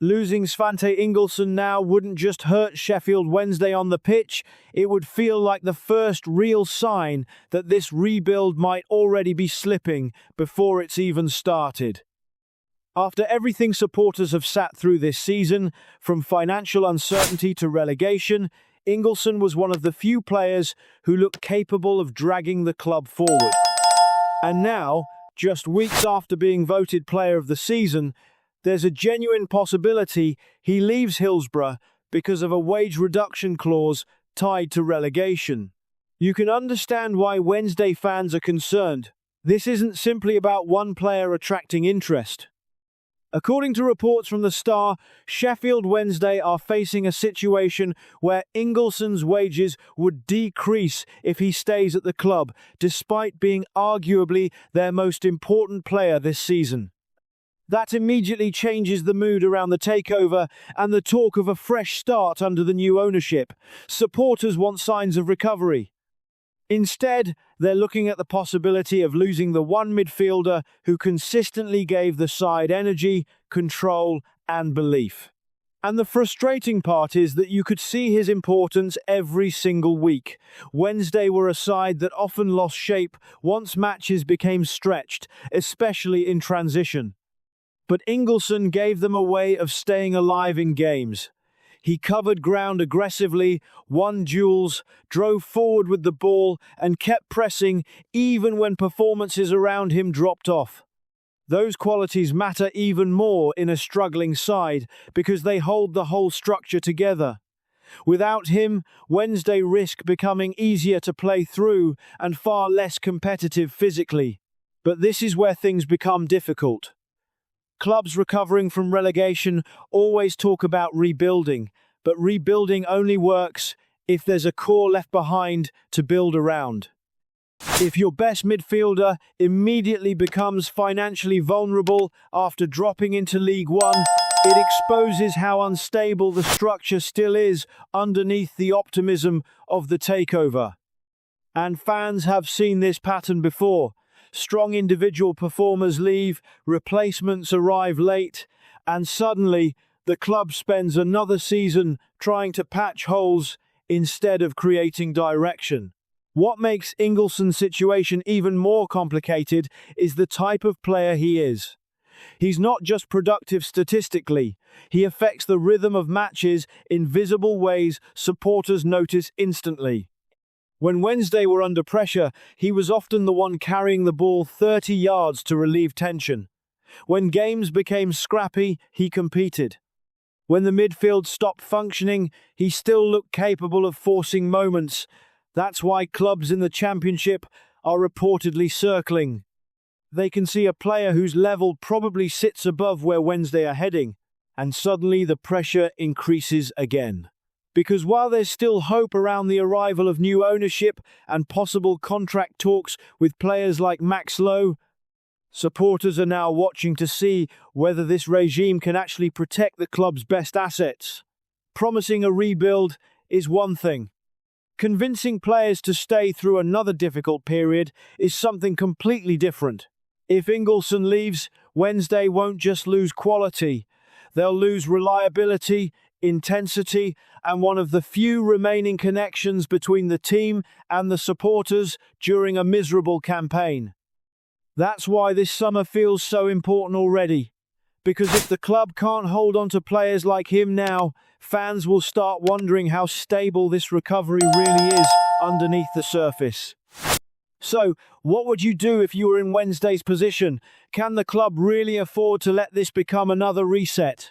Losing Svante Ingolson now wouldn't just hurt Sheffield Wednesday on the pitch, it would feel like the first real sign that this rebuild might already be slipping before it's even started. After everything supporters have sat through this season, from financial uncertainty to relegation, Ingolson was one of the few players who looked capable of dragging the club forward. And now, just weeks after being voted Player of the Season, there's a genuine possibility he leaves Hillsborough because of a wage reduction clause tied to relegation. You can understand why Wednesday fans are concerned. This isn't simply about one player attracting interest. According to reports from the Star, Sheffield Wednesday are facing a situation where Ingolson's wages would decrease if he stays at the club, despite being arguably their most important player this season. That immediately changes the mood around the takeover and the talk of a fresh start under the new ownership. Supporters want signs of recovery. Instead, they're looking at the possibility of losing the one midfielder who consistently gave the side energy, control, and belief. And the frustrating part is that you could see his importance every single week. Wednesday were a side that often lost shape once matches became stretched, especially in transition. But Ingolson gave them a way of staying alive in games. He covered ground aggressively, won duels, drove forward with the ball, and kept pressing even when performances around him dropped off. Those qualities matter even more in a struggling side because they hold the whole structure together. Without him, Wednesday risk becoming easier to play through and far less competitive physically. But this is where things become difficult. Clubs recovering from relegation always talk about rebuilding, but rebuilding only works if there's a core left behind to build around. If your best midfielder immediately becomes financially vulnerable after dropping into League One, it exposes how unstable the structure still is underneath the optimism of the takeover. And fans have seen this pattern before. Strong individual performers leave, replacements arrive late, and suddenly the club spends another season trying to patch holes instead of creating direction. What makes Ingolson's situation even more complicated is the type of player he is. He's not just productive statistically, he affects the rhythm of matches in visible ways supporters notice instantly. When Wednesday were under pressure, he was often the one carrying the ball 30 yards to relieve tension. When games became scrappy, he competed. When the midfield stopped functioning, he still looked capable of forcing moments. That's why clubs in the Championship are reportedly circling. They can see a player whose level probably sits above where Wednesday are heading, and suddenly the pressure increases again. Because while there's still hope around the arrival of new ownership and possible contract talks with players like Max Lowe, supporters are now watching to see whether this regime can actually protect the club's best assets. Promising a rebuild is one thing. Convincing players to stay through another difficult period is something completely different. If Ingolson leaves, Wednesday won't just lose quality. They'll lose reliability, intensity, and one of the few remaining connections between the team and the supporters during a miserable campaign. That's why this summer feels so important already. Because if the club can't hold on to players like him now, fans will start wondering how stable this recovery really is underneath the surface. So, what would you do if you were in Wednesday's position? Can the club really afford to let this become another reset?